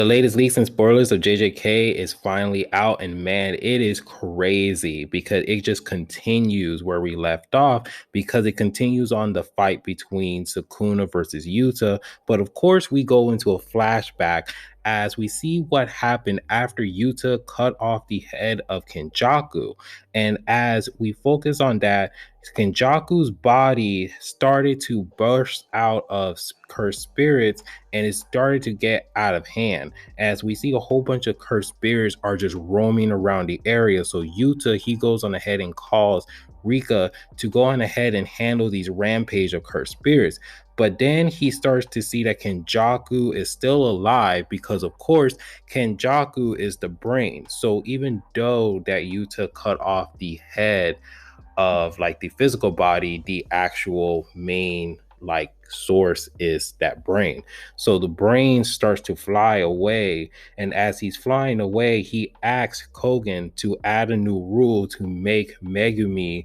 The latest leaks and spoilers of JJK is finally out, and man, it is crazy because it just continues where we left off because it continues on the fight between Sukuna versus Yuta. But of course, we go into a flashback as we see what happened after Yuta cut off the head of Kenjaku. And as we focus on that, Kenjaku's body started to burst out of her spirits and it started to get out of hand as we see a whole bunch of cursed spirits are just roaming around the area. So Yuta, he goes on ahead and calls Rika to go on ahead and handle these rampage of cursed spirits. But then he starts to see that Kenjaku is still alive because, of course, Kenjaku is the brain. So even though that Yuta cut off the head of like the physical body, the actual main like source is that brain. So the brain starts to fly away, and as he's flying away, he asks Kogan to add a new rule to make Megumi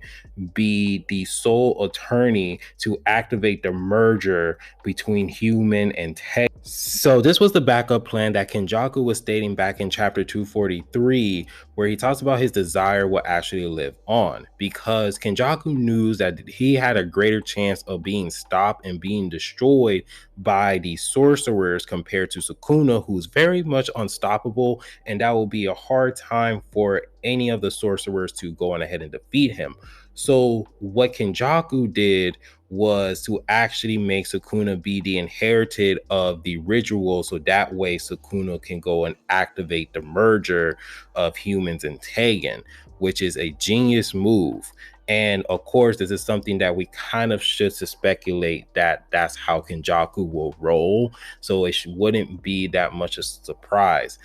be the sole attorney to activate the merger between human and tech. So this was the backup plan that Kenjaku was stating back in chapter 243, where he talks about his desire will actually live on, because Kenjaku knew that he had a greater chance of being stopped and being destroyed by the sorcerers compared to Sukuna, who's very much unstoppable, and that will be a hard time for any of the sorcerers to go on ahead and defeat him. So what Kenjaku did was to actually make Sukuna be the inherited of the ritual, so that way Sukuna can go and activate the merger of humans and Tegan, which is a genius move. And of course, this is something that we kind of should speculate that that's how Kenjaku will roll, so it wouldn't be that much a surprise.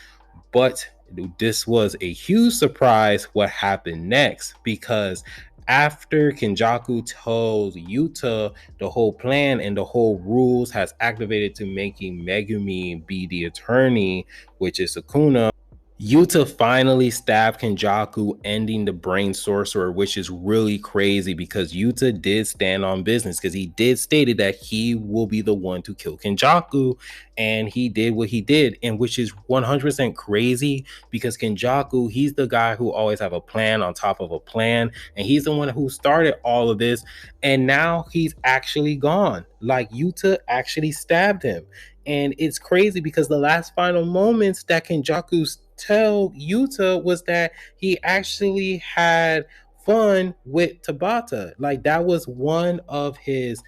But this was a huge surprise what happened next, because after Kenjaku told Yuta the whole plan and the whole rules has activated to making Megumi be the attorney, which is Sukuna, Yuta finally stabbed Kenjaku, ending the brain sorcerer, which is really crazy because Yuta did stand on business, because he did stated that he will be the one to kill Kenjaku, and he did what he did, and which is 100% crazy because Kenjaku, he's the guy who always have a plan on top of a plan, and he's the one who started all of this, and now he's actually gone. Like, Yuta actually stabbed him. And it's crazy because the last final moments that Kenjaku tell Yuta was that he actually had fun with Tabata. Like, that was one of his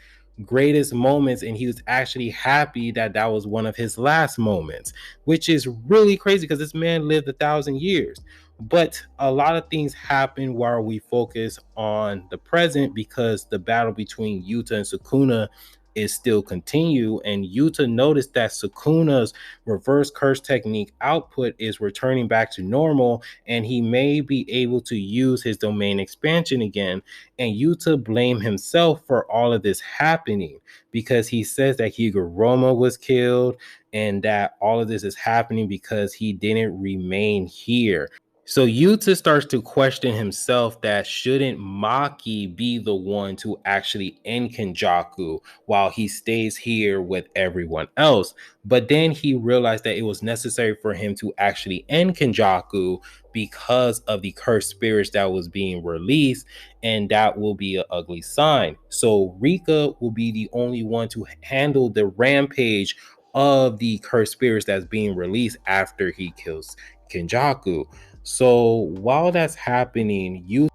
greatest moments, and he was actually happy that that was one of his last moments, which is really crazy because this man lived 1,000 years. But a lot of things happen while we focus on the present, because the battle between Yuta and Sukuna is still continue, and Yuta noticed that Sukuna's reverse curse technique output is returning back to normal, and he may be able to use his domain expansion again. And Yuta blamed himself for all of this happening because he says that Higuruma was killed and that all of this is happening because he didn't remain here. So Yuta starts to question himself that shouldn't Maki be the one to actually end Kenjaku while he stays here with everyone else. But then he realized that it was necessary for him to actually end Kenjaku because of the cursed spirits that was being released, and that will be an ugly sign. So Rika will be the only one to handle the rampage of the cursed spirits that's being released after he kills Kenjaku. So while that's happening, you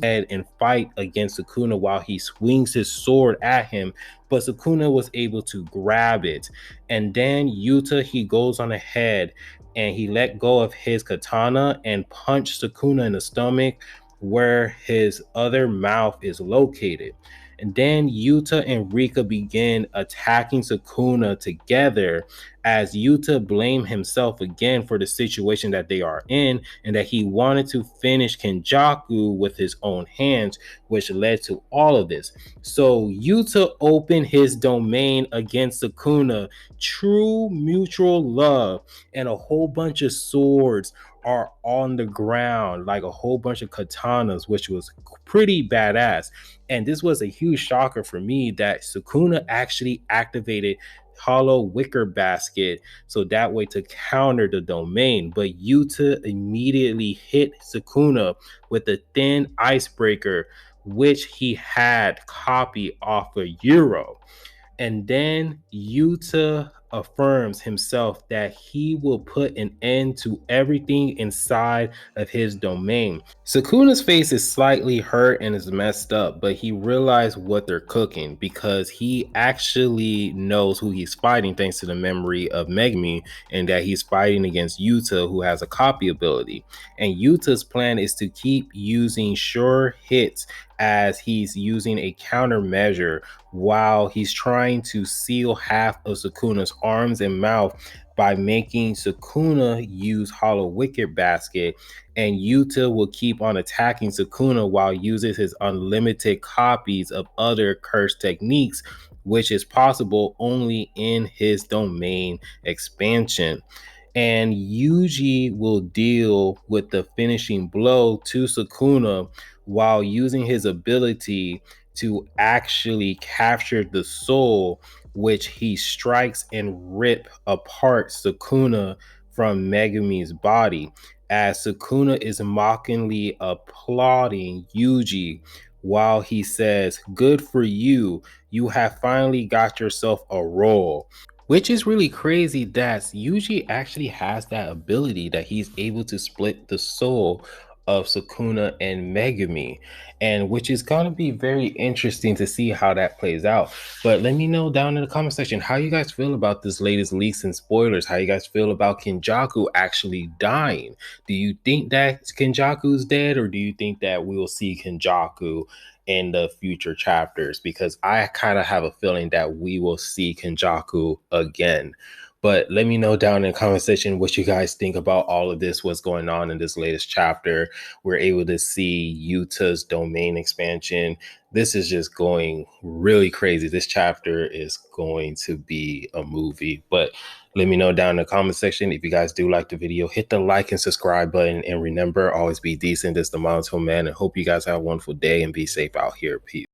head and fight against Sukuna while he swings his sword at him, but Sukuna was able to grab it. And then Yuta, he goes on ahead and he let go of his katana and punched Sukuna in the stomach where his other mouth is located. And then Yuta and Rika begin attacking Sukuna together, as Yuta blamed himself again for the situation that they are in, and that he wanted to finish Kenjaku with his own hands, which led to all of this. So Yuta opened his domain against Sukuna, true mutual love, and a whole bunch of swords are on the ground, like a whole bunch of katanas, which was pretty badass. And this was a huge shocker for me that Sukuna actually activated hollow wicker basket so that way to counter the domain. But Yuta immediately hit Sukuna with a thin icebreaker, which he had copied off of Euro. And then Yuta affirms himself that he will put an end to everything inside of his domain. Sukuna's face is slightly hurt and is messed up, but he realized what they're cooking because he actually knows who he's fighting thanks to the memory of Megumi, and that he's fighting against Yuta, who has a copy ability. And Yuta's plan is to keep using sure hits as he's using a countermeasure while he's trying to seal half of Sukuna's arms and mouth by making Sukuna use Hollow Wicket Basket, and Yuta will keep on attacking Sukuna while uses his unlimited copies of other curse techniques, which is possible only in his domain expansion. And Yuji will deal with the finishing blow to Sukuna while using his ability to actually capture the soul, which he strikes and rip apart Sukuna from Megumi's body, as Sukuna is mockingly applauding Yuji while he says, "Good for you. You have finally got yourself a role." Which is really crazy that Yuji actually has that ability that he's able to split the soul of Sukuna and Megumi, and which is going to be very interesting to see how that plays out. But let me know down in the comment section how you guys feel about this latest leaks and spoilers, how you guys feel about Kenjaku actually dying. Do you think that Kenjaku's dead, or do you think that we will see Kenjaku in the future chapters? Because I kind of have a feeling that we will see Kenjaku again. But let me know down in the comment section what you guys think about all of this, what's going on in this latest chapter. We're able to see Yuta's domain expansion. This is just going really crazy. This chapter is going to be a movie. But let me know down in the comment section. If you guys do like the video, hit the like and subscribe button. And remember, always be decent. This is the Monotone Man. And hope you guys have a wonderful day and be safe out here. Peace.